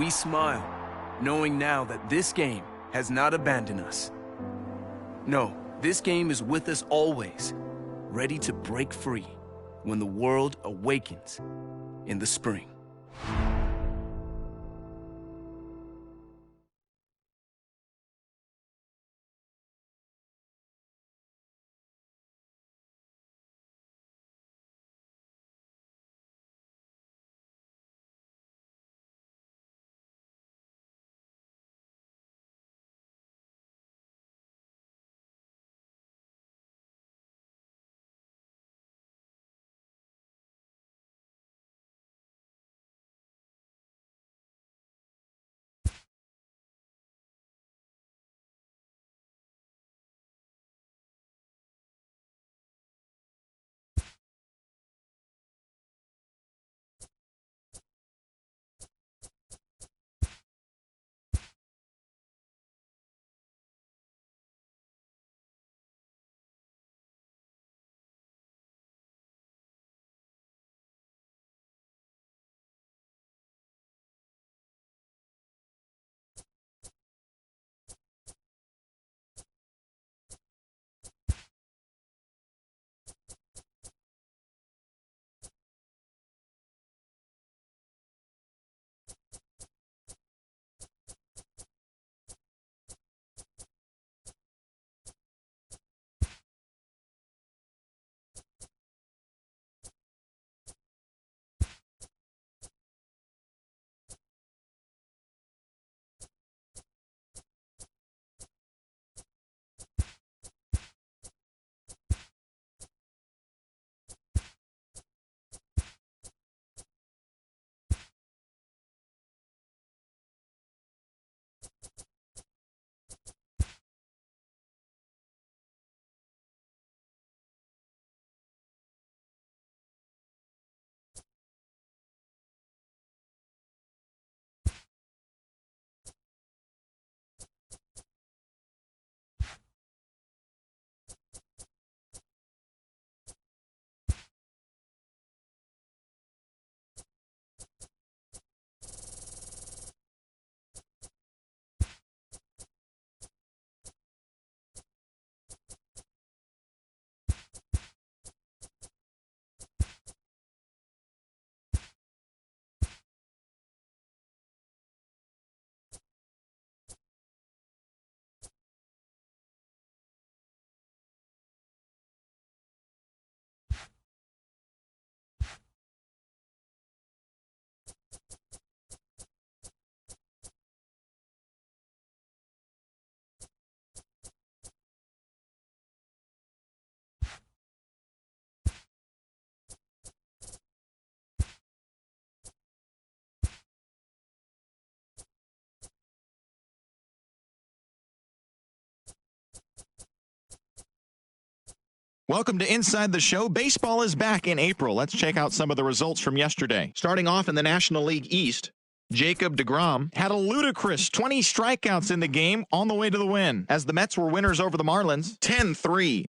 We smile, knowing now that this game has not abandoned us. No, this game is with us always, ready to break free when the world awakens in the spring. Welcome to Inside the Show. Baseball is back in April. Let's check out some of the results from yesterday. Starting off in the National League East, Jacob deGrom had a ludicrous 20 strikeouts in the game on the way to the win, as the Mets were winners over the Marlins 10-3.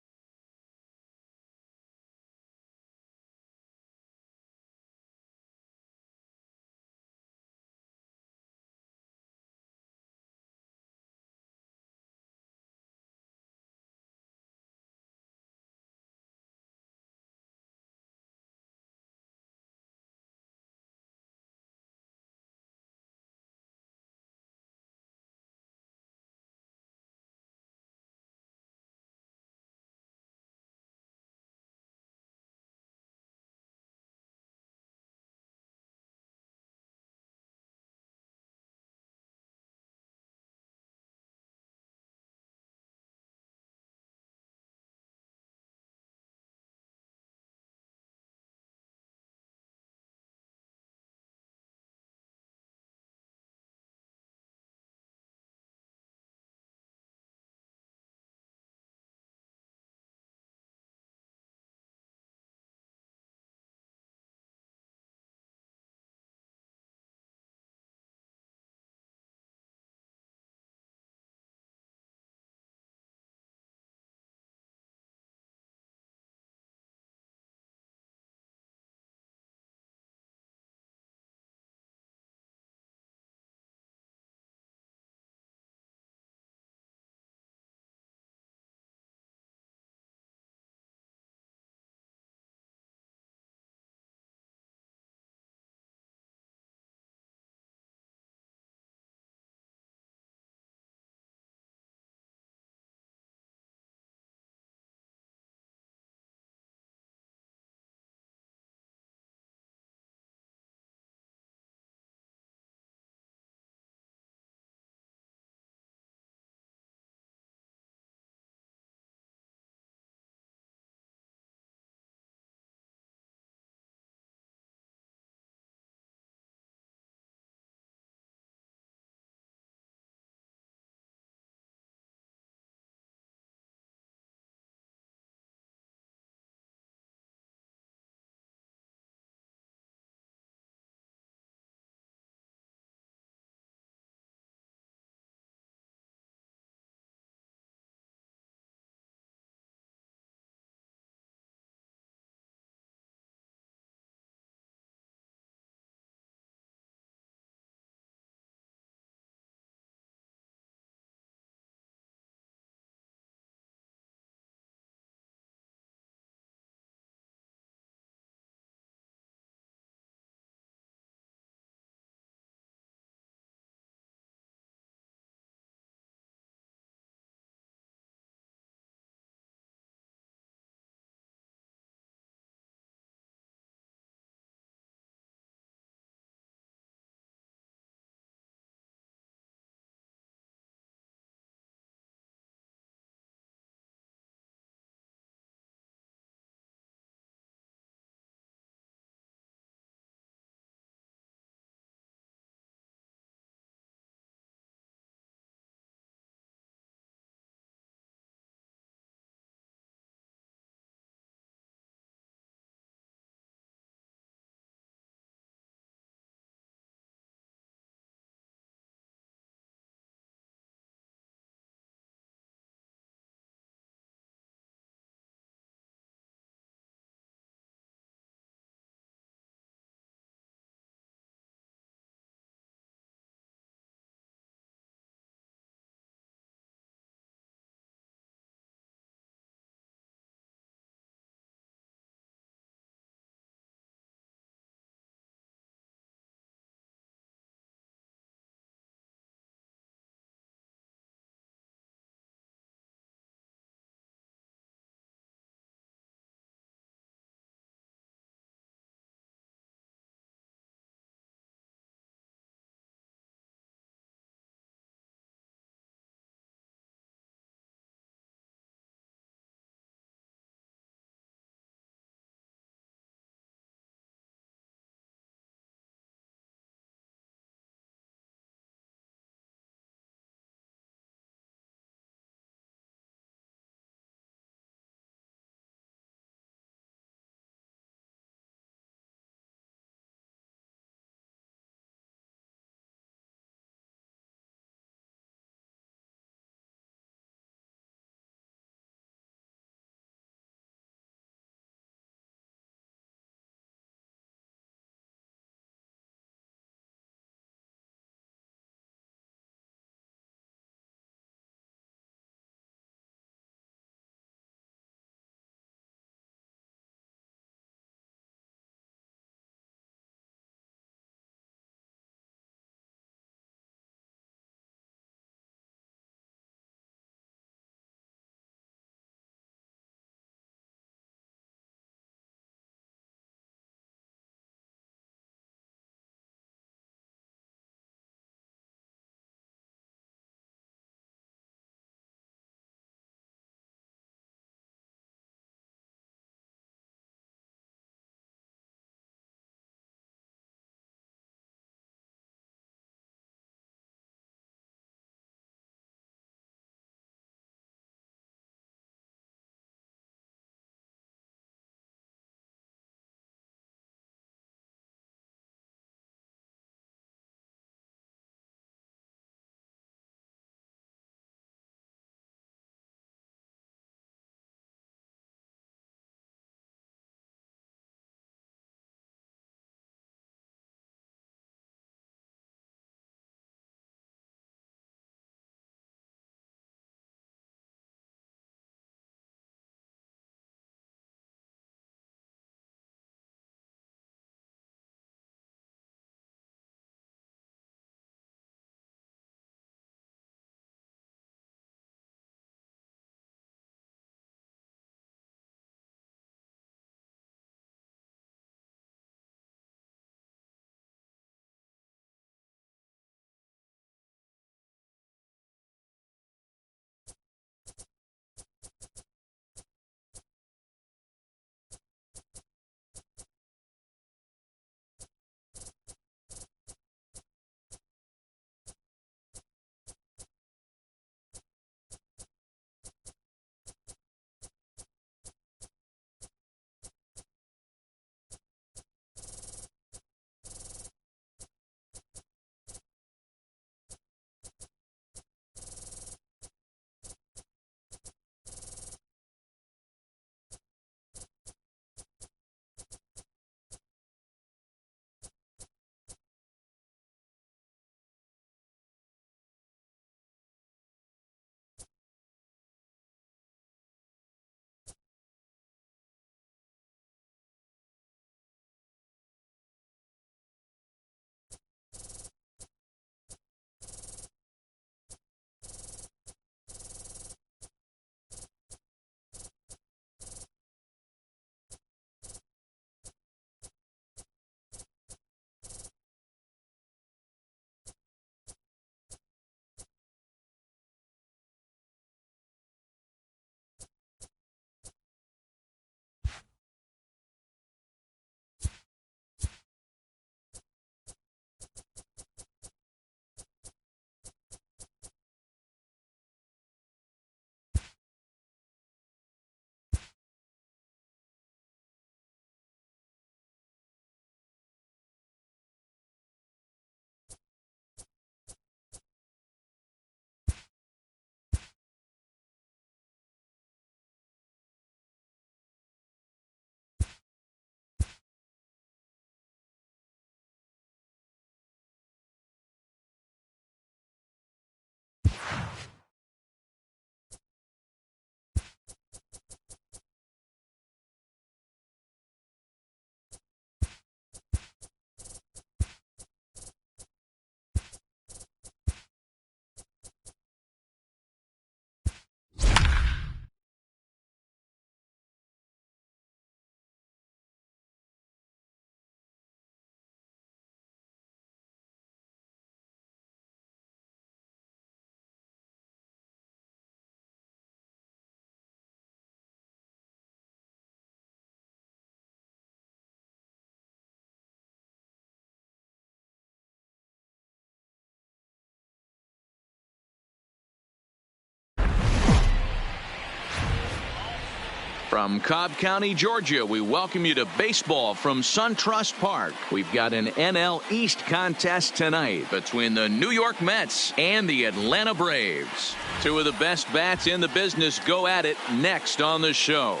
From Cobb County, Georgia, we welcome you to baseball from SunTrust Park. We've got an NL East contest tonight between the New York Mets and the Atlanta Braves. Two of the best bats in the business go at it next on the show.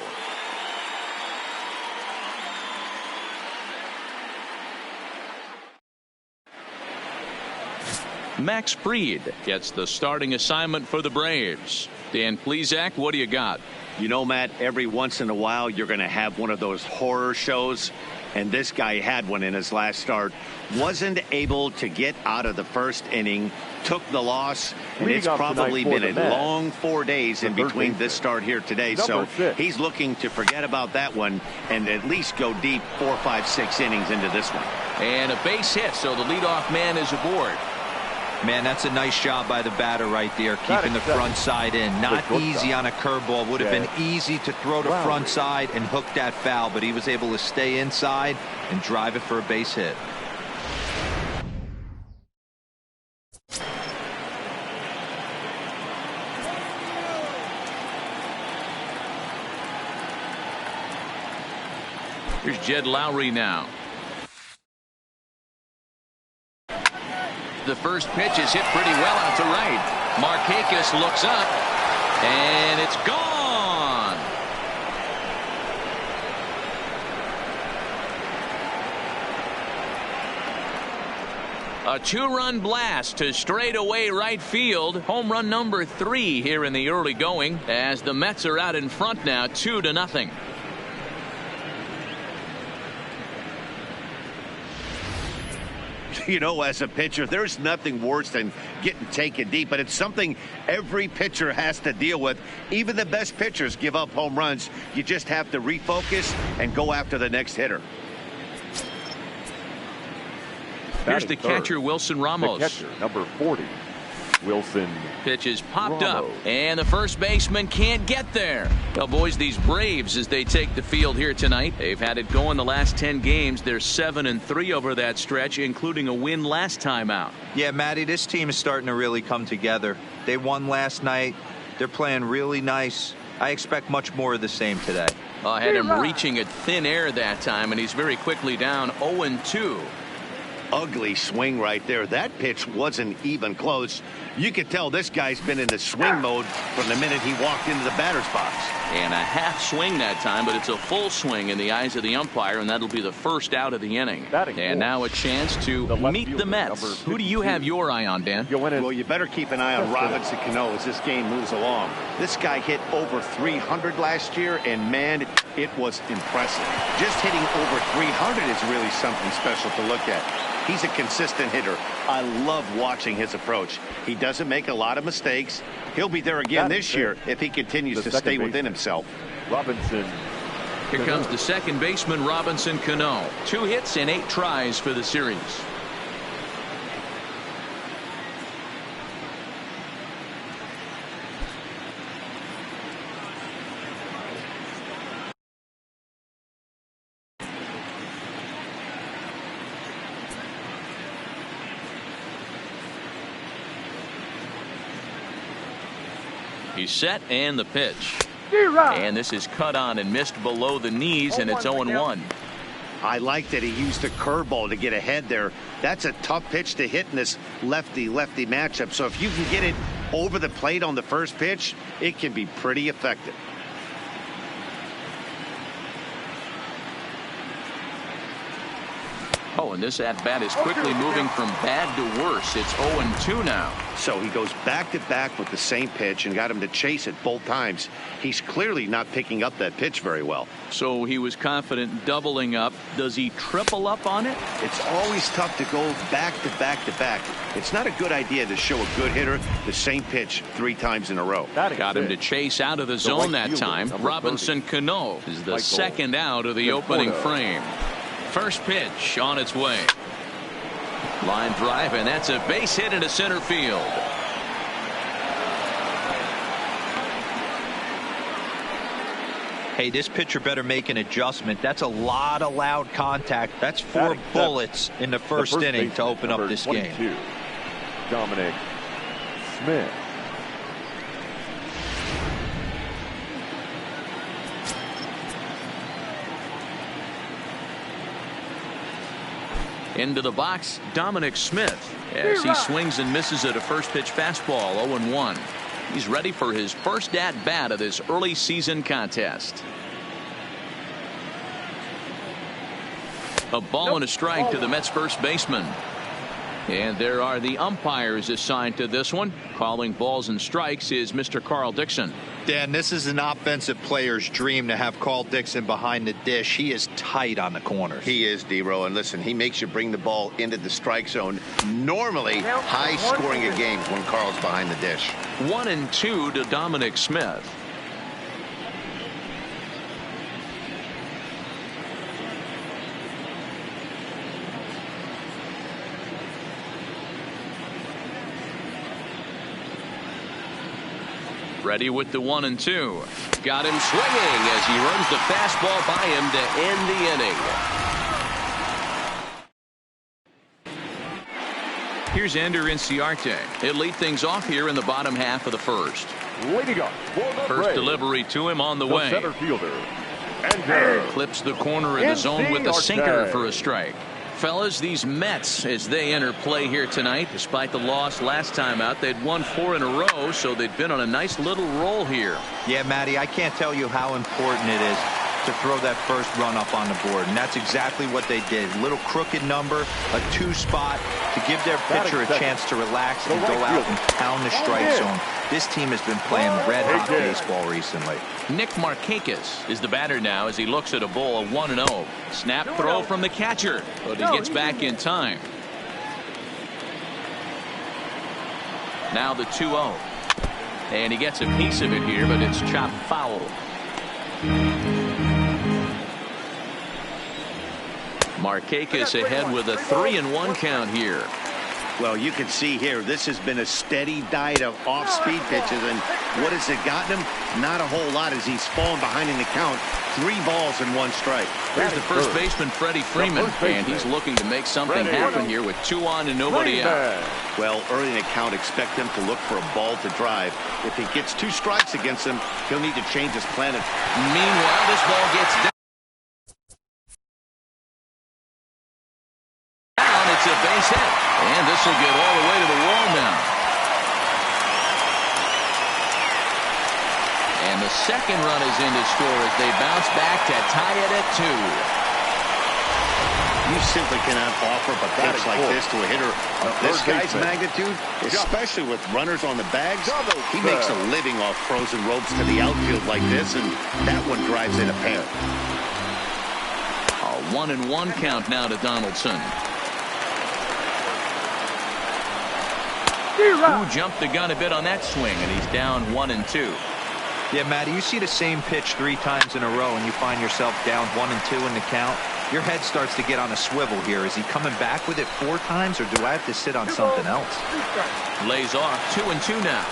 Max Fried gets the starting assignment for the Braves. Dan Plesac, what do you got? You know, Matt, every once in a while you're going to have one of those horror shows, and this guy had one in his last start. Wasn't able to get out of the first inning, took the loss, and it's probably been a long 4 days in between this start here today. So he's looking to forget about that one and at least go deep 4, 5, 6 innings into this one. And a base hit, so the leadoff man is aboard. Man, that's a nice job by the batter right there, keeping the front side in. Not easy on a curveball. Would have been easy to throw the front side and hook that foul, but he was able to stay inside and drive it for a base hit. Here's Jed Lowry now. The first pitch is hit pretty well out to right. Markakis looks up, and it's gone. A 2-run blast to straightaway right field. Home run number 3 here in the early going, as the Mets are out in front now, 2-0. You know, as a pitcher, there's nothing worse than getting taken deep, but it's something every pitcher has to deal with. Even the best pitchers give up home runs. You just have to refocus and go after the next hitter. Here's the catcher, Wilson Ramos. The catcher, number 40, Wilson. Pitch is popped up, and the first baseman can't get there. Well, boys, these Braves, as they take the field here tonight, they've had it going the last 10 games. They're 7-3 over that stretch, including a win last time out. Yeah, Matty, this team is starting to really come together. They won last night. They're playing really nice. I expect much more of the same today. I had him reaching at thin air that time, and he's very quickly down 0-2. Ugly swing right there. That pitch wasn't even close. You could tell this guy's been in the swing mode from the minute he walked into the batter's box. And a half swing that time, but it's a full swing in the eyes of the umpire, and that'll be the first out of the inning. And now a chance to meet the Mets. Who do you have your eye on, Dan? Well, you better keep an eye on Robinson Cano as this game moves along. This guy hit over 300 last year, and man, it was impressive. Just hitting over 300 is really something special to look at. He's a consistent hitter. I love watching his approach. He doesn't make a lot of mistakes. He'll be there again this year if he continues to stay within himself. Robinson. Here comes the second baseman, Robinson Cano. 2 hits and 8 tries for the series. He's set, and the pitch. And this is cut on and missed below the knees, and it's 0-1. I like that he used the curveball to get ahead there. That's a tough pitch to hit in this lefty-lefty matchup. So if you can get it over the plate on the first pitch, it can be pretty effective. Oh, and this at-bat is quickly moving from bad to worse. It's 0-2 now. So he goes back-to-back with the same pitch and got him to chase it both times. He's clearly not picking up that pitch very well. So he was confident doubling up. Does he triple up on it? It's always tough to go back-to-back-to-back. It's not a good idea to show a good hitter the same pitch 3 times in a row. Got him to chase out of the zone that time. Robinson Cano is the second out of the opening frame. First pitch on its way. Line drive, and that's a base hit into center field. Hey, this pitcher better make an adjustment. That's a lot of loud contact. That's 4 bullets in the first inning to open up this game. Dominic Smith. Into the box, Dominic Smith, as he swings and misses at a first pitch fastball, 0-1. He's ready for his first at-bat of this early season contest. A ball and a strike to the Mets first baseman. And there are the umpires assigned to this one. Calling balls and strikes is Mr. Carl Dixon. Dan, this is an offensive player's dream to have Carl Dixon behind the dish. He is tight on the corners. He is, D-Row, and listen, he makes you bring the ball into the strike zone. Normally, high scoring of games when Carl's behind the dish. 1-2 to Dominic Smith. Ready with the 1-2. Got him swinging as he runs the fastball by him to end the inning. Here's Ender Inciarte. He'll lead things off here in the bottom half of the first. Leading up for the First Braves, delivery to him on the the way. center fielder, Ender. Clips the corner of the zone with a sinker for a strike. Fellas, these Mets, as they enter play here tonight, despite the loss last time out, they'd won 4 in a row, so they've been on a nice little roll here. Yeah, Matty, I can't tell you how important it is to throw that first run up on the board, and that's exactly what they did. A little crooked number, a 2 spot to give their pitcher a chance to relax and go out and pound the strike zone. This team has been playing red-hot baseball recently. Nick Markakis is the batter now as he looks at a ball of 1-0. Snap throw from the catcher, but he gets back in time. Now the 2-0. And he gets a piece of it here, but it's chopped foul. Markakis ahead with a 3-1 count here. Well, you can see here, this has been a steady diet of off-speed pitches, and what has it gotten him? Not a whole lot as he's fallen behind in the count. 3 balls and 1 strike. Here's the first baseman, Freddie Freeman, and he's looking to make something happen here with 2 on and nobody out. Well, early in the count, expect him to look for a ball to drive. If he gets 2 strikes against him, he'll need to change his plan. Meanwhile, this ball gets down. It's a base hit, and this will get all the way to the wall now. And the second run is in to score as they bounce back to tie it at 2. You simply cannot offer but pitch like this to a hitter of this guy's magnitude, especially with runners on the bags. He makes a living off frozen ropes to the outfield like this, and that one drives in a pair. A 1-1 count now to Donaldson. Who jumped the gun a bit on that swing, and he's down 1-2. Yeah, Matty, you see the same pitch 3 times in a row, and you find yourself down 1-2 in the count. Your head starts to get on a swivel here. Is he coming back with it 4 times, or do I have to sit on something else? Lays off 2-2 now.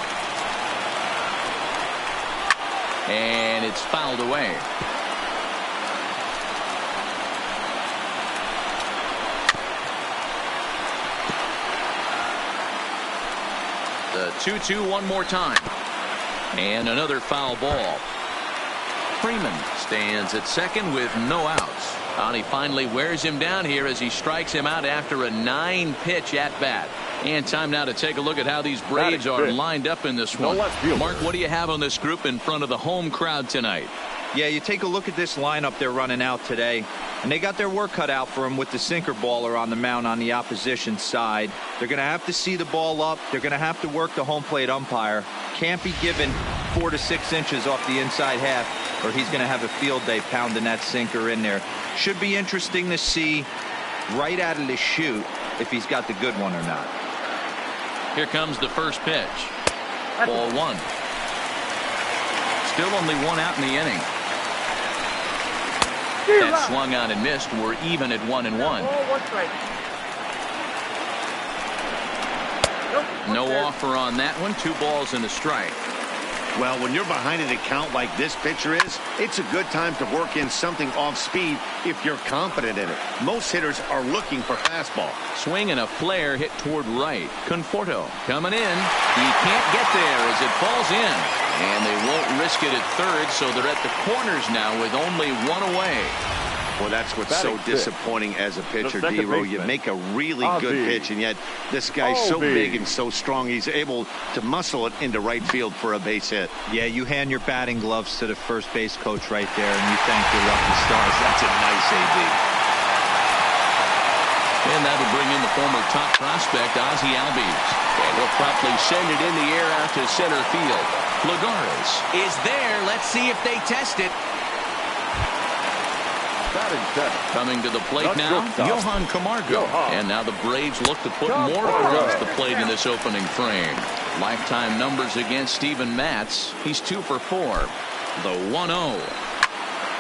And it's fouled away. The 2-2 one more time. And another foul ball. Freeman stands at second with no outs. And he finally wears him down here as he strikes him out after a 9-pitch at bat. And time now to take a look at how these Braves are lined up in this one. Mark, what do you have on this group in front of the home crowd tonight? Yeah, you take a look at this lineup they're running out today, and they got their work cut out for them with the sinker baller on the mound on the opposition side. They're going to have to see the ball up. They're going to have to work the home plate umpire. Can't be given 4 to 6 inches off the inside half, or he's going to have a field day pounding that sinker in there. Should be interesting to see right out of the chute if he's got the good one or not. Here comes the first pitch. Ball 1. Still only 1 out in the inning. That swung on and missed. We're even at 1-1. No offer on that one. 2 balls and a strike. Well, when you're behind in a count like this pitcher is, it's a good time to work in something off speed if you're confident in it. Most hitters are looking for fastball. Swing and a flare hit toward right. Conforto coming in. He can't get there as it falls in. And they won't risk it at third, so they're at the corners now with only 1 away. Well, that's what's so disappointing as a pitcher, D-Row. You make a really good pitch, and yet this guy's so big and so strong, he's able to muscle it into right field for a base hit. Yeah, you hand your batting gloves to the first base coach right there, and you thank your lucky stars. That's a nice AB. And that'll bring in the former top prospect, Ozzie Albies. And he'll promptly send it in the air out to center field. Lagares is there. Let's see if they test it. Coming to the plate now, Johan Camargo. And now the Braves look to put more across the plate in this opening frame. Lifetime numbers against Steven Matz. He's 2 for 4. The 1-0.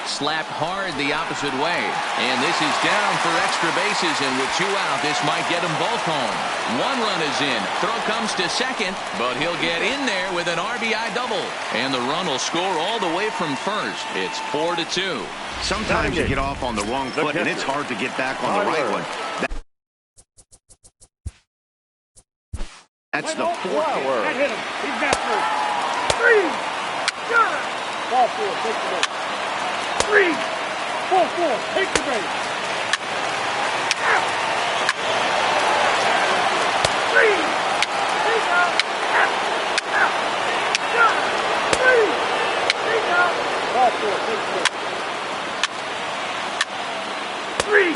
Slapped hard the opposite way. And this is down for extra bases. And with 2 out, this might get them both home. 1 run is in. Throw comes to second. But he'll get in there with an RBI double. And the run will score all the way from first. It's 4-2. Sometimes you get off on the wrong foot, and it's hard to get back on the right one. That's the 4th. That hit him. He's got 3. Got it. Ball 4. Take the base. 3. 4. Take the base. 3. Take out. Got it. 3. Take out. Ball 4. Take the base. 3.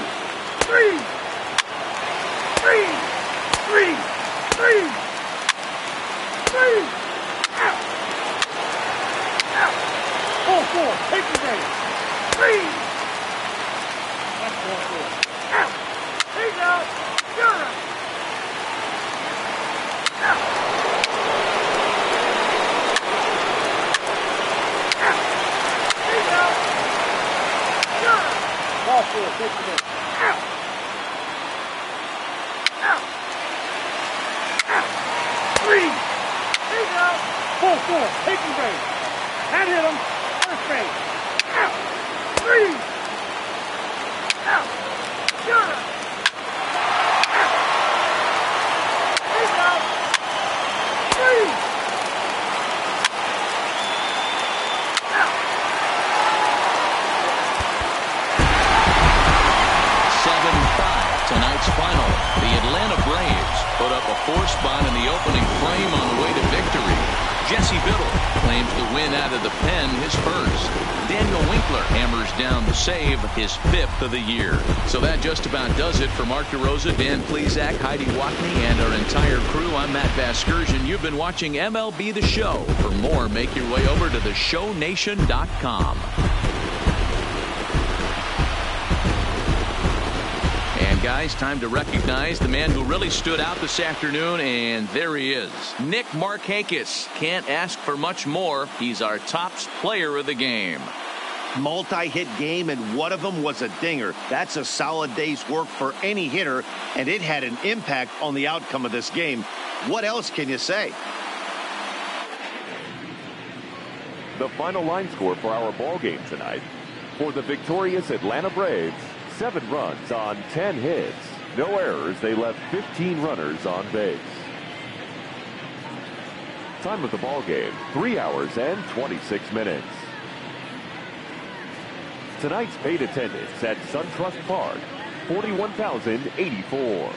3. 3. 3. 3. 3. Out. Out. 4. Take the base. 3. That's 4. Out. Take out. Got it. Out. Out. Take out. Got it. Ball 4. Take the base. Out. Out. Out. 3. Take out. 4. Take the base. That hit him. First base. Out. 3. Out. Got it. Out. Take out. 3. Out. 7-5. Tonight's final. The Atlanta Braves put up a 4-spot in the opening frame on the way to victory. Jesse Biddle claims the win out of the pen, his first. Daniel Winkler hammers down the save, his 5th of the year. So that just about does it for Mark DeRosa, Dan Plesac, Heidi Watney, and our entire crew. I'm Matt Vasgersian. You've been watching MLB The Show. For more, make your way over to theshownation.com. And guys, time to recognize the man who really stood out this afternoon, and there he is. Nick Markakis. Can't ask for much more. He's our top player of the game. Multi-hit game, and one of them was a dinger. That's a solid day's work for any hitter, and it had an impact on the outcome of this game. What else can you say? The final line score for our ball game tonight. For the victorious Atlanta Braves, 7 runs on 10 hits. No errors. They left 15 runners on base. Time of the ball game, 3 hours and 26 minutes. Tonight's paid attendance at SunTrust Park, 41,084.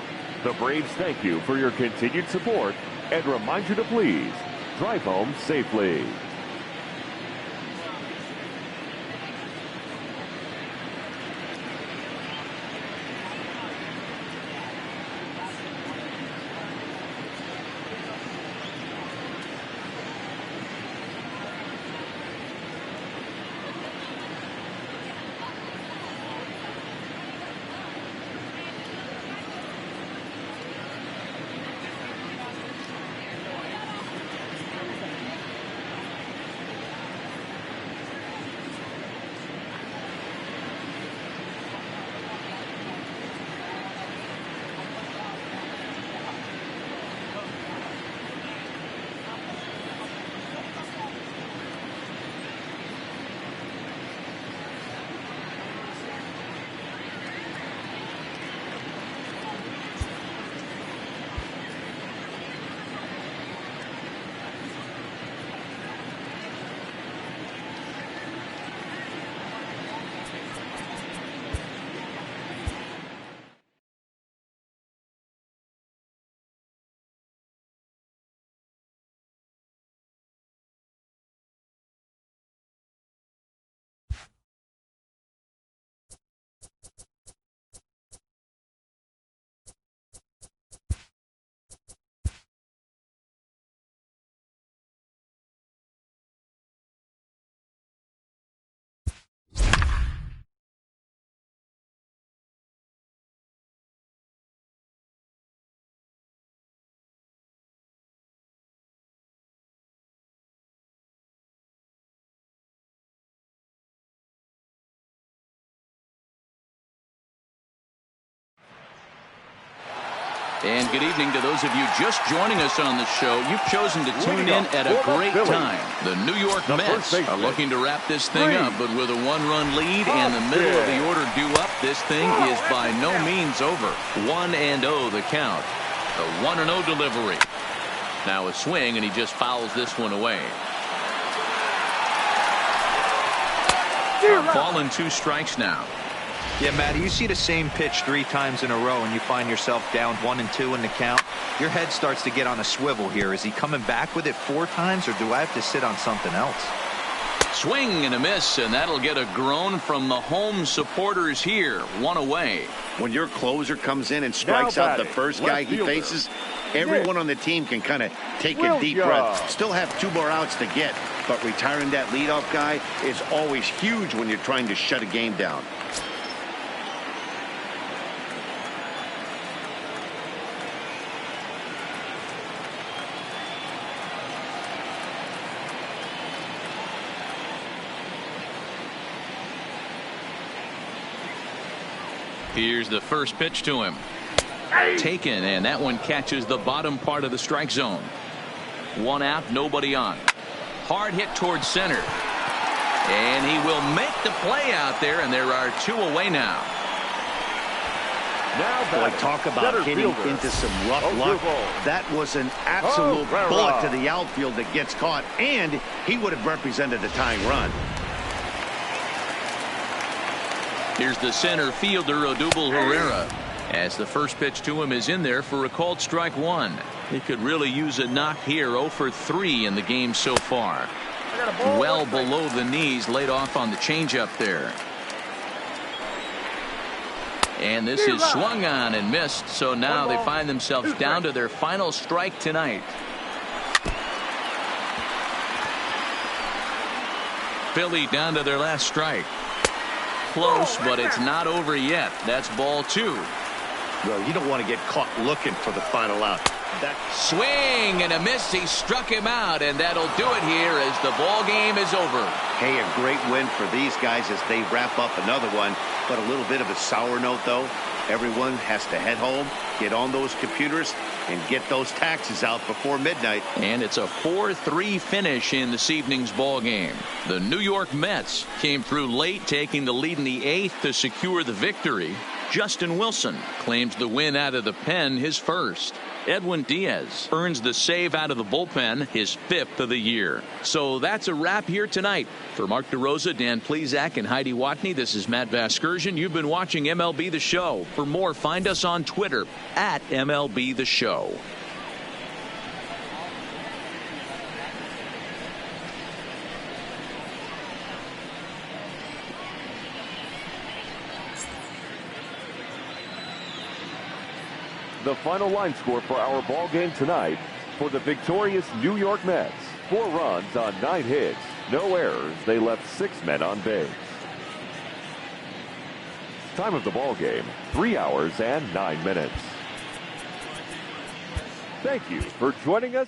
The Braves thank you for your continued support and remind you to please drive home safely. And good evening to those of you just joining us on the show. You've chosen to tune in at a great time. The New York Mets are looking to wrap this thing up, but with a one-run lead and the middle of the order due up, this thing is by no means over. 1-0 the count. The 1-0 delivery. Now a swing, and he just fouls this one away. A ball and 2 strikes now. Yeah, Matty, you see the same pitch 3 times in a row and you find yourself down 1-2 in the count. Your head starts to get on a swivel here. Is he coming back with it 4 times, or do I have to sit on something else? Swing and a miss, and that'll get a groan from the home supporters here. 1 away. When your closer comes in and strikes out the first guy he faces, everyone on the team can kind of take a deep breath. Still have 2 more outs to get, but retiring that leadoff guy is always huge when you're trying to shut a game down. Here's the first pitch to him. Taken, and that one catches the bottom part of the strike zone. 1 out, nobody on. Hard hit towards center. And he will make the play out there, and there are 2 away now. Boy, talk about hitting into some rough luck. That was an absolute bullet to the outfield that gets caught, and he would have represented a tying run. Here's the center fielder, Odubel Herrera, as the first pitch to him is in there for a called strike 1. He could really use a knock here. 0 for 3 in the game so far. Well below the knees, laid off on the changeup there. And this is swung on and missed, so now they find themselves down to their final strike tonight. Philly down to their last strike. Close, but it's not over yet. That's ball 2. Well, you don't want to get caught looking for the final out. That swing and a miss. He struck him out, and that'll do it here as the ball game is over. Hey, a great win for these guys as they wrap up another one. But a little bit of a sour note, though. Everyone has to head home, get on those computers, and get those taxes out before midnight. And it's a 4-3 finish in this evening's ball game. The New York Mets came through late, taking the lead in the 8th to secure the victory. Justin Wilson claims the win out of the pen, his first. Edwin Diaz earns the save out of the bullpen, his 5th of the year. So that's a wrap here tonight. For Mark DeRosa, Dan Plesac, and Heidi Watney, this is Matt Vasgersian. You've been watching MLB The Show. For more, find us on Twitter at MLB The Show. The final line score for our ball game tonight: for the victorious New York Mets, 4 runs on 9 hits, no errors. They left 6 men on base. Time of the ball game: 3 hours and 9 minutes. Thank you for joining us.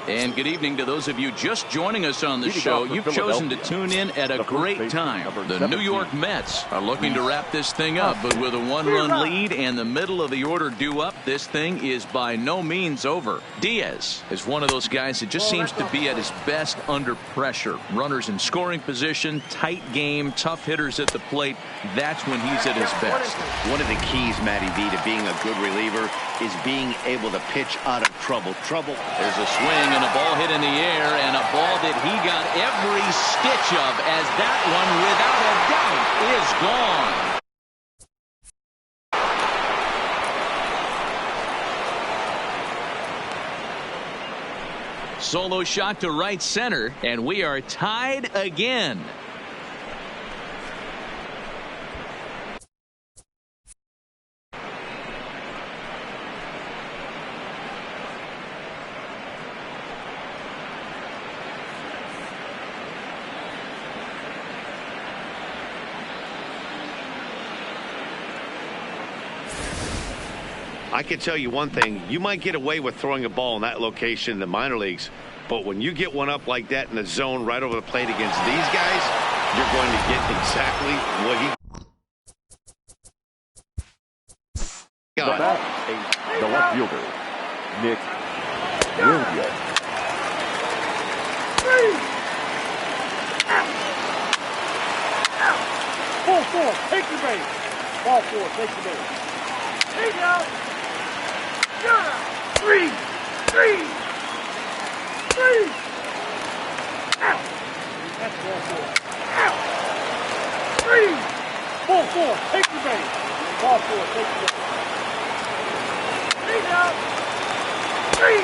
And good evening to those of you just joining us on the show. You've chosen to tune in at a great time. The New York Mets are looking to wrap this thing up, but with a one-run lead and the middle of the order due up, this thing is by no means over. Diaz is one of those guys that just seems to be at his best under pressure. Runners in scoring position, tight game, tough hitters at the plate. That's when he's at his best. One of the keys, Matty V, to being a good reliever is being able to pitch out of trouble. There's a swing and a ball hit in the air, and a ball that he got every stitch of, as that one, without a doubt, is gone. Solo shot to right center, and we are tied again. I can tell you one thing. You might get away with throwing a ball in that location in the minor leagues, but when you get one up like that in the zone right over the plate against these guys, you're going to get exactly what he got. The left fielder, Nick Williams. Ball four, take the base. Ball four, take the base. There you go. Three. That's ball four. Ball four, take the base. Ball four, take the base. There you go. Three.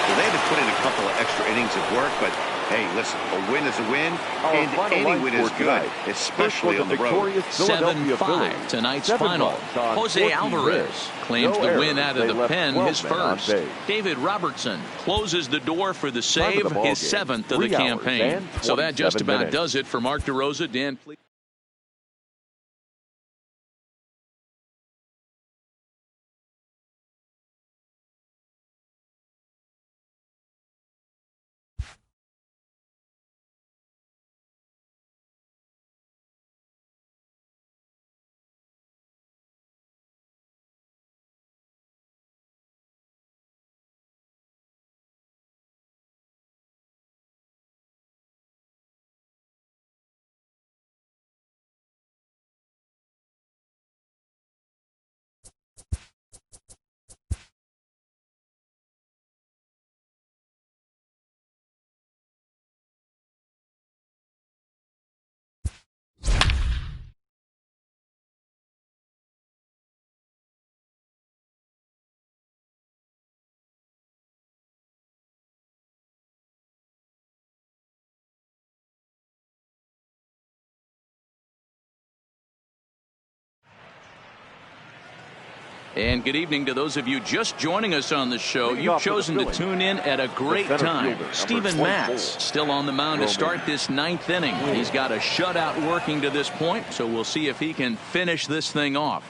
Well, they had to put in a couple of extra innings of work, but hey, listen, a win is a win, and any win is good, especially on the road. 7-5 tonight's final. Jose Alvarez claims the win out of the pen, his first. David Robertson closes the door for the save, his 7th of the campaign. So that just about does it for Mark DeRosa. Dan, please. And good evening to those of you just joining us on the show. You've chosen to tune in at a great time. Steven Matz still on the mound to start this 9th inning. He's got a shutout working to this point, so we'll see if he can finish this thing off.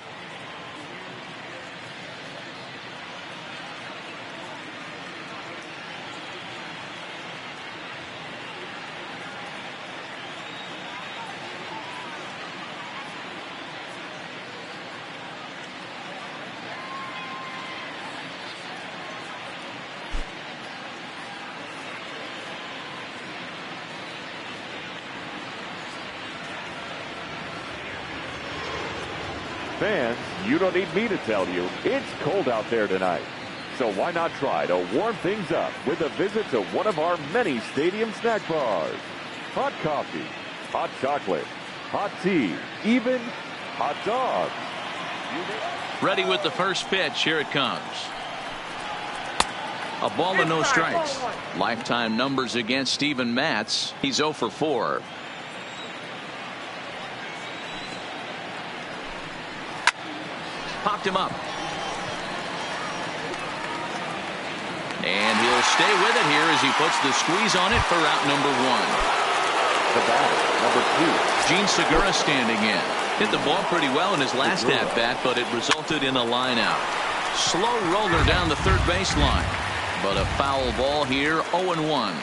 Fans, you don't need me to tell you, it's cold out there tonight. So why not try to warm things up with a visit to one of our many stadium snack bars. Hot coffee, hot chocolate, hot tea, even hot dogs. Ready with the first pitch. Here it comes. A ball and no strikes. Lifetime numbers against Steven Matz. He's 0 for 4. Popped him up. And he'll stay with it here as he puts the squeeze on it for out number 1. The batter, number 2. Gene Segura standing in. Hit the ball pretty well in his last at-bat, but it resulted in a line out. Slow roller down the third baseline, but a foul ball here. 0-1.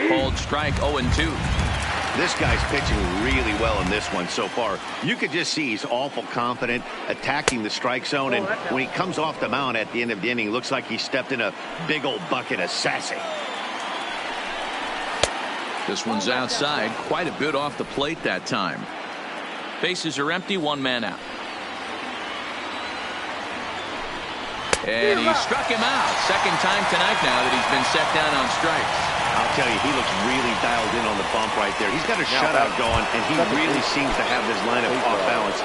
Called strike. 0-2. This guy's pitching really well in this one so far. You could just see he's awful confident attacking the strike zone, and when he comes off the mound at the end of the inning, looks like he stepped in a big old bucket of sassy. This one's outside, quite a bit off the plate that time. Bases are empty, one man out. And he struck him out. Second time tonight now that he's been set down on strikes. I'll tell you, he looks really dialed in on the bump right there. He's got a shutout going, and he really seems to have this lineup off balance.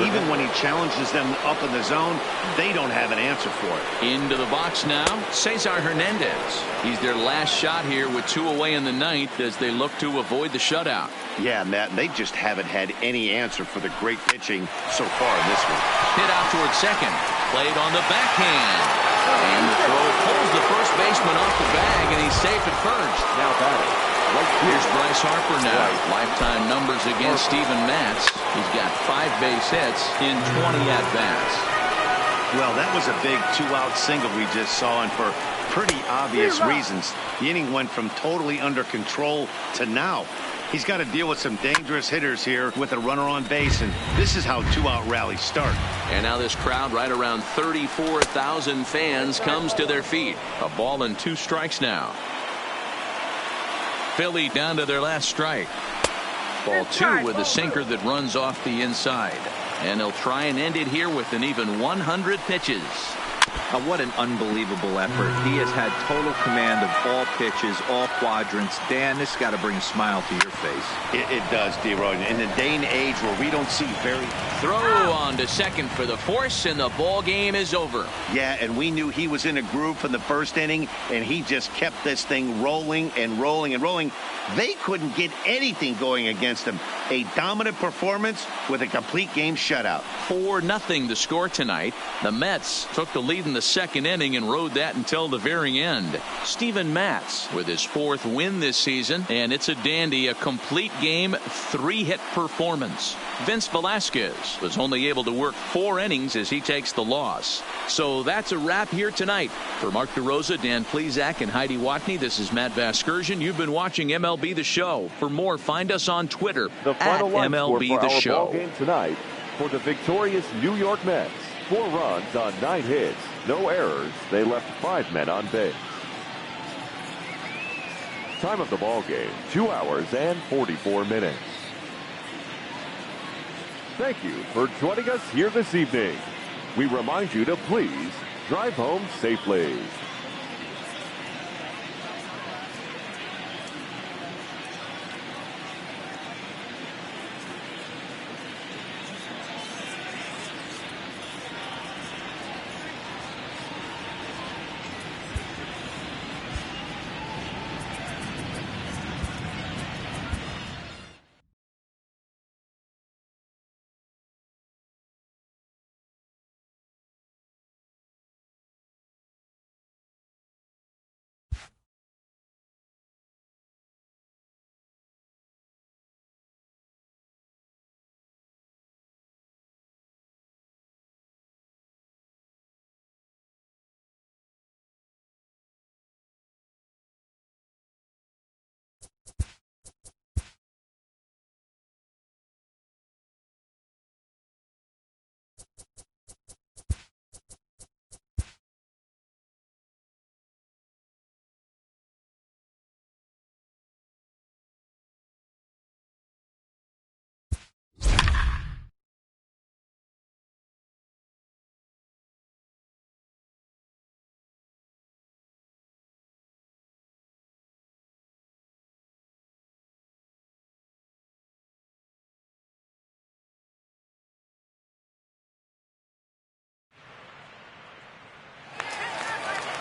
Even when he challenges them up in the zone, they don't have an answer for it. Into the box now, Cesar Hernandez. He's their last shot here with 2 away in the ninth as they look to avoid the shutout. Yeah, Matt, they just haven't had any answer for the great pitching so far in this one. Hit out towards second. Played on the backhand. And the throw pulls the first baseman off the bag, and he's safe at first. Now batting. Here's Bryce Harper now. Lifetime numbers against Steven Matz. He's got 5 base hits in 20 at-bats. Well, that was a big 2-out single we just saw, and for pretty obvious reasons. The inning went from totally under control to now. He's got to deal with some dangerous hitters here with a runner on base, and this is how 2-out rallies start. And now this crowd, right around 34,000 fans, comes to their feet. A ball and 2 strikes now. Philly down to their last strike. Ball 2 with a sinker that runs off the inside. And they'll try and end it here with an even 100 pitches. What an unbelievable effort. He has had total command of all pitches, all quadrants. Dan, this got to bring a smile to your face. It does, D-Roy. In a day and age where we don't see very... Throw on to second for the force, and the ball game is over. Yeah, and we knew he was in a groove from the first inning, and he just kept this thing rolling and rolling and rolling. They couldn't get anything going against him. A dominant performance with a complete game shutout. 4-0 the score tonight. The Mets took the lead in the second inning and rode that until the very end. Steven Matz with his 4th win this season, and it's a dandy, a complete game 3-hit performance. Vince Velasquez was only able to work 4 innings as he takes the loss. So that's a wrap here tonight. For Mark DeRosa, Dan Plesac, and Heidi Watney, this is Matt Vasgersian. You've been watching MLB The Show. For more, find us on Twitter the final at line MLB score for The our Show. ball game tonight for the victorious New York Mets. 4 runs on 9 hits, no errors. They left 5 men on base. Time of the ball game, 2 hours and 44 minutes. Thank you for joining us here this evening. We remind you to please drive home safely.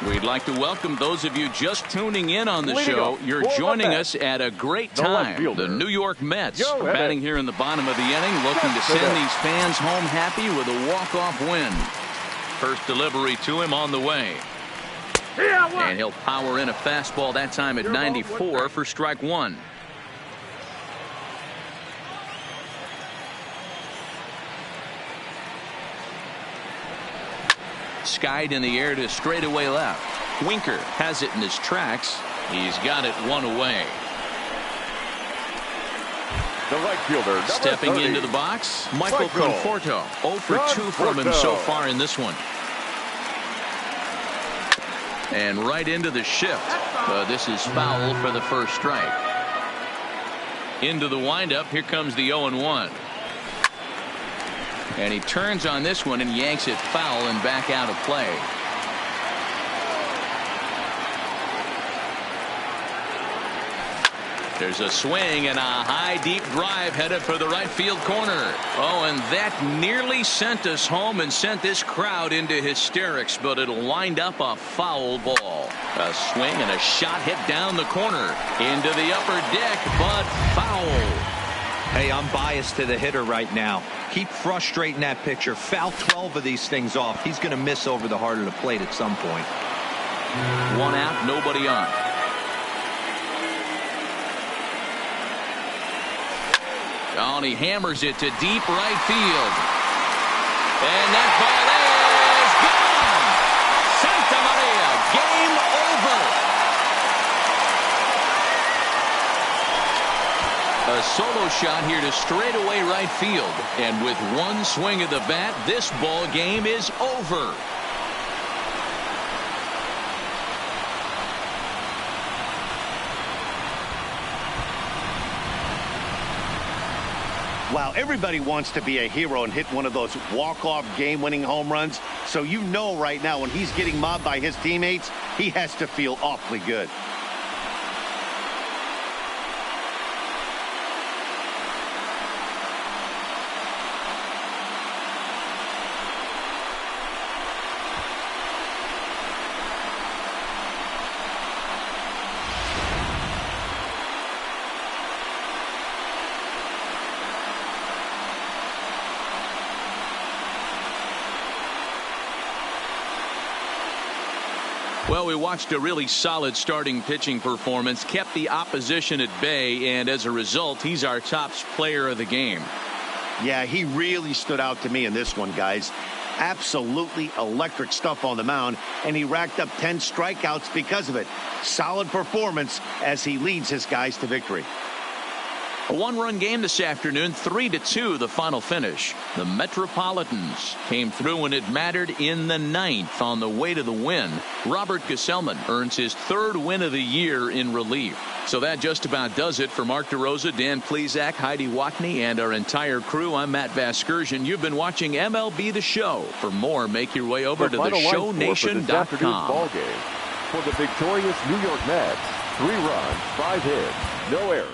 We'd like to welcome those of you just tuning in on the show. You're joining us at a great time. The New York Mets are batting here in the bottom of the inning, looking to send these fans home happy with a walk-off win. First delivery to him on the way. And he'll power in a fastball that time at 94 for strike 1. Skied in the air to straightaway left. Winker has it in his tracks. He's got it one away. The right fielder, number Stepping 30. into the box, Michael Conforto. 0 for 2 from him so far in this one. And right into the shift. This is foul for the first strike. Into the windup. Here comes the 0-1. And he turns on this one and yanks it foul and back out of play. There's a swing and a high deep drive headed for the right field corner. Oh, and that nearly sent us home and sent this crowd into hysterics, but it'll wind up a foul ball. A swing and a shot hit down the corner into the upper deck, but foul. Hey, I'm biased to the hitter right now. Keep frustrating that pitcher. Foul 12 of these things off. He's going to miss over the heart of the plate at some point. One out, nobody on. Oh, and he hammers it to deep right field. And that ball is gone. Santa Maria, game over. A solo shot here to straightaway right field. And with one swing of the bat, this ball game is over. Wow, everybody wants to be a hero and hit one of those walk-off game-winning home runs. So you know right now when he's getting mobbed by his teammates, he has to feel awfully good. Well, we watched a really solid starting pitching performance, kept the opposition at bay, and as a result, he's our top player of the game. Yeah, he really stood out to me in this one, guys. Absolutely electric stuff on the mound, and he racked up 10 strikeouts because of it. Solid performance as he leads his guys to victory. A one-run game this afternoon, 3-2 the final finish. The Metropolitans came through when it mattered in the ninth on the way to the win. Robert Gesellman earns his third win of the year in relief. So that just about does it for Mark DeRosa, Dan Plesac, Heidi Watney, and our entire crew. I'm Matt Vasgersian. You've been watching MLB The Show. For more, make your way over to theshownation.com. Ball game for the victorious New York Mets. 3 runs, 5 hits, no errors.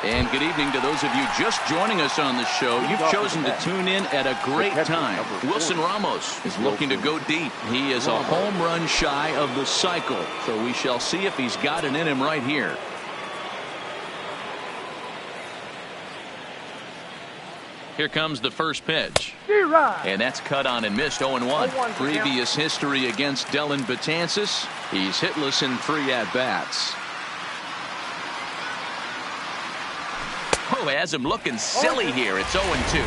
And good evening to those of you just joining us on the show. You've chosen to tune in at a great time. Wilson Ramos is looking to go deep. He is a home run shy of the cycle, so we shall see if he's got it in him right here. Here comes the first pitch. And that's cut on and missed. 0-1. Previous history against Dellin Betances. He's hitless in 3 at-bats. Oh, has him looking silly here. It's 0-2.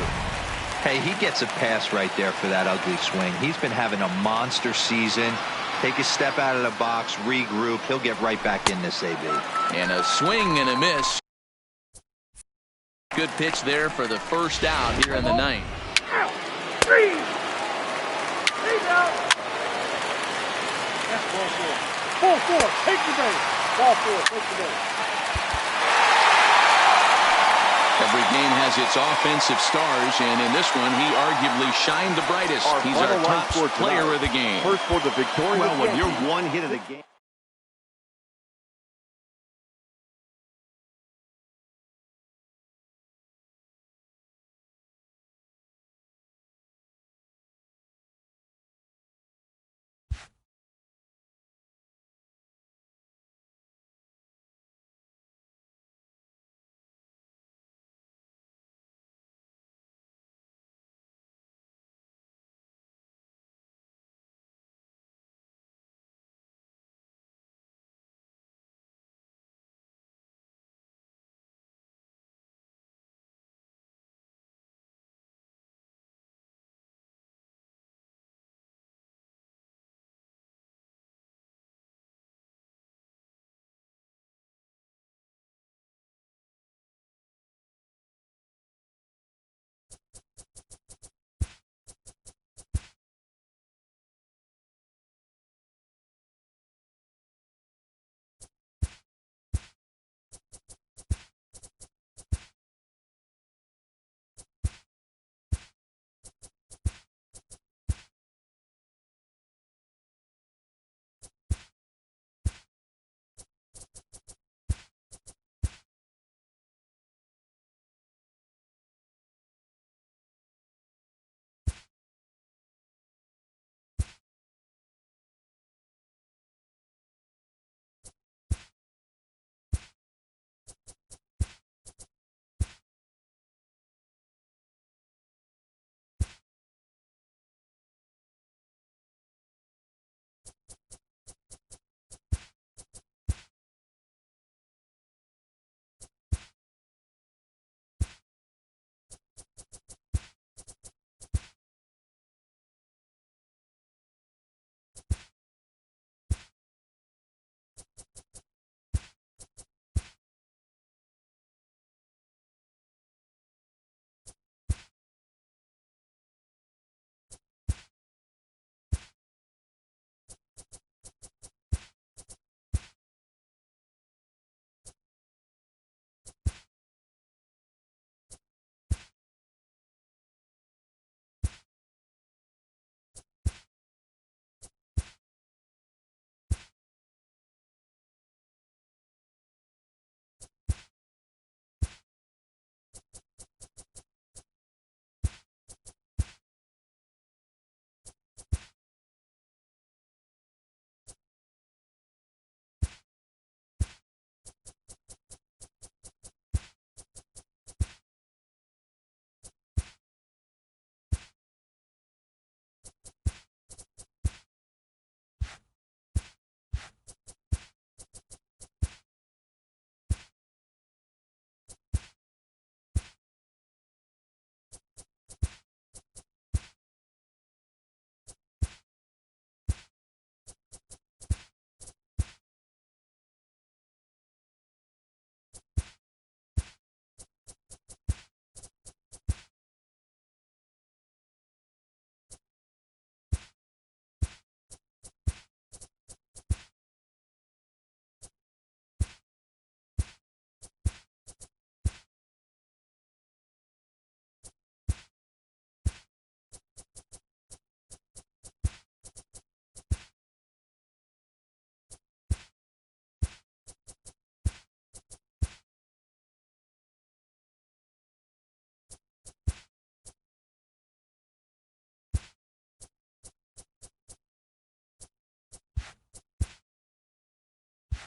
Hey, he gets a pass right there for that ugly swing. He's been having a monster season. Take a step out of the box, regroup. He'll get right back in this AB. And a swing and a miss. Good pitch there for the first out here in the 9th. 3. He's out. That's ball 4. Ball 4. Take the base. Ball 4. Take the base. Every game has its offensive stars, and in this one, he arguably shined the brightest. He's our top player of the game. First for the victorious. Well, when you're one hit of the game.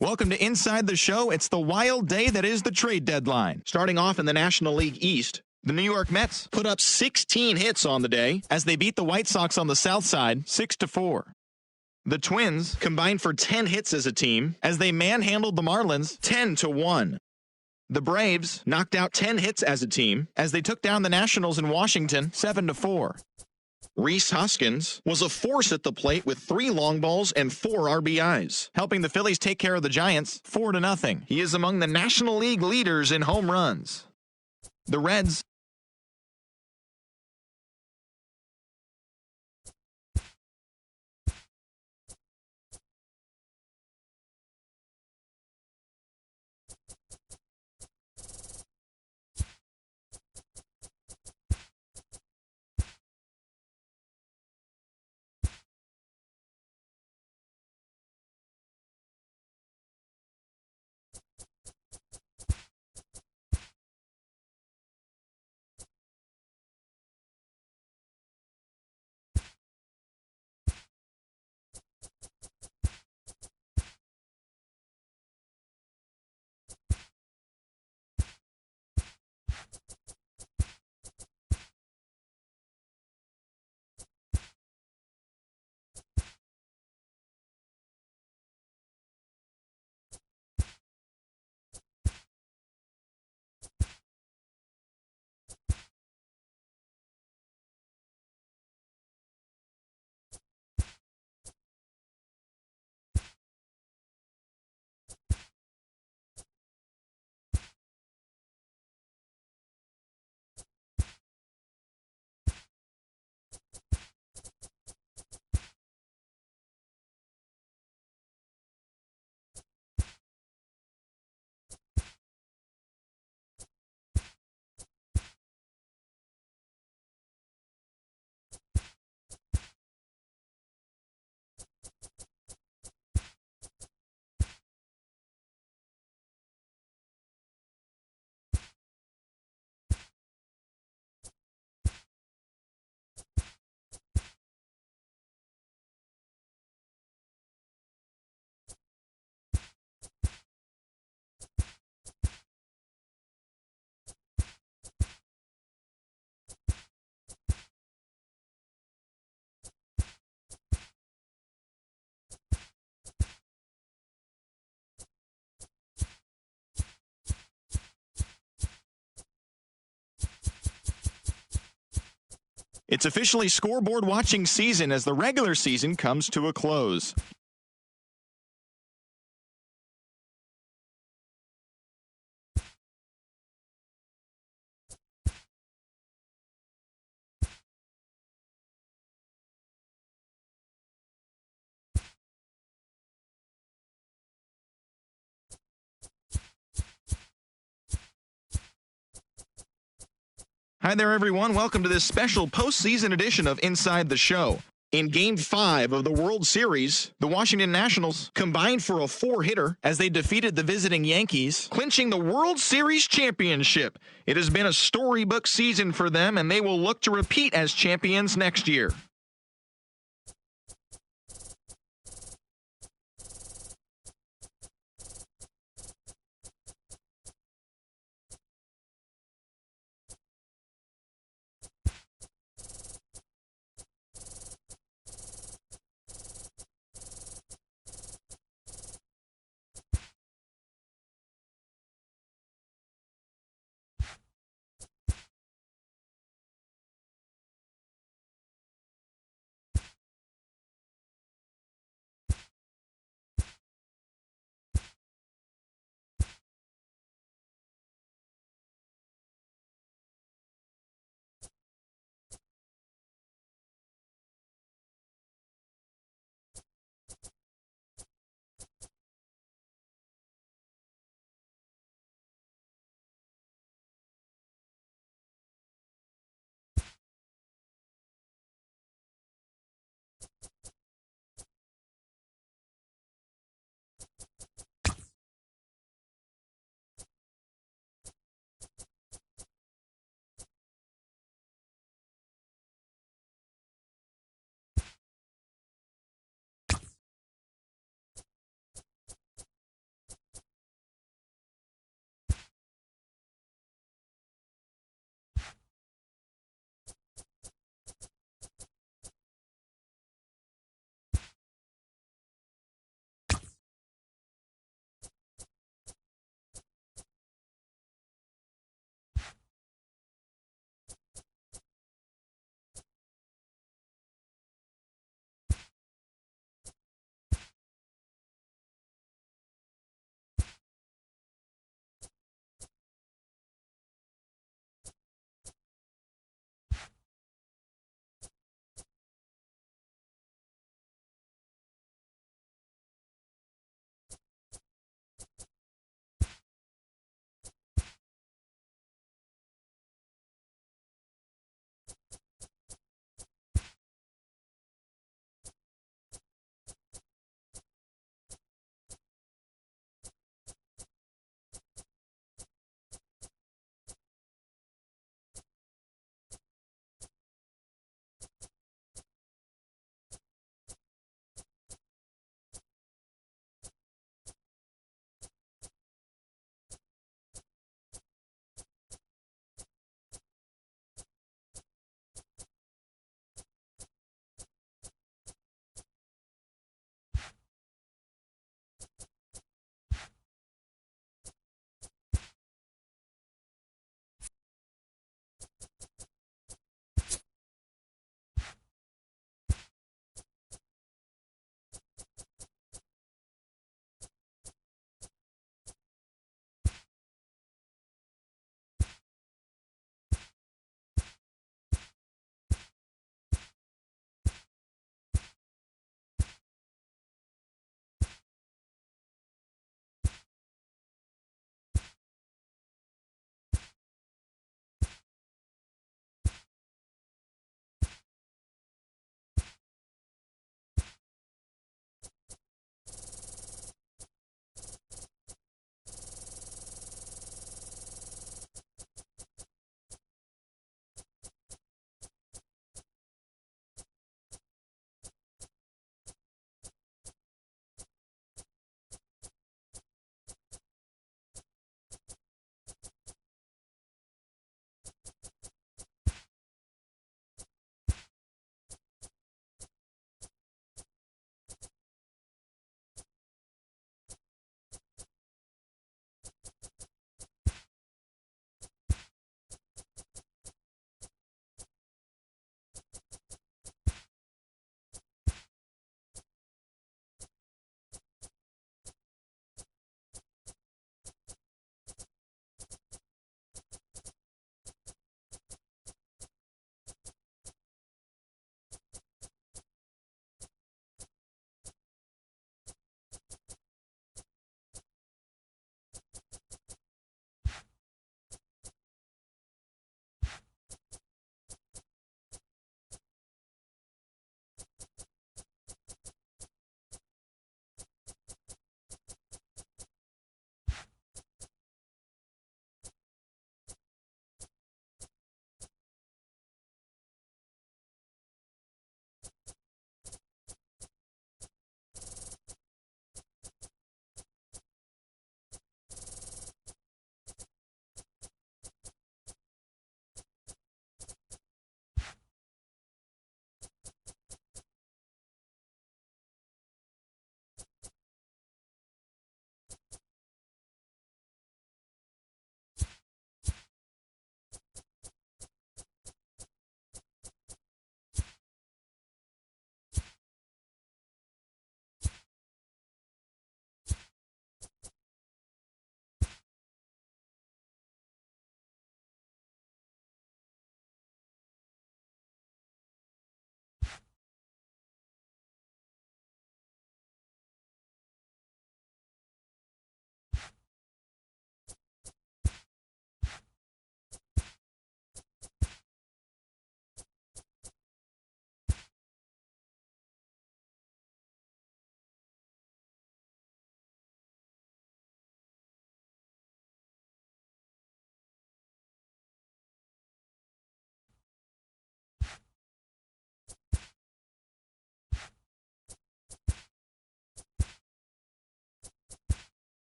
Welcome to Inside the Show. It's the wild day that is the trade deadline. Starting off in the National League East, the New York Mets put up 16 hits on the day as they beat the White Sox on the south side 6-4. The Twins combined for 10 hits as a team as they manhandled the Marlins 10-1. The Braves knocked out 10 hits as a team as they took down the Nationals in Washington 7-4. Rhys Hoskins was a force at the plate with 3 long balls and 4 RBIs, helping the Phillies take care of the Giants 4-0. He is among the National League leaders in home runs. The Reds It's officially scoreboard watching season as the regular season comes to a close. Hi there, everyone. Welcome to this special postseason edition of Inside the Show. In Game 5 of the World Series, the Washington Nationals combined for a 4-hitter as they defeated the visiting Yankees, clinching the World Series championship. It has been a storybook season for them, and they will look to repeat as champions next year.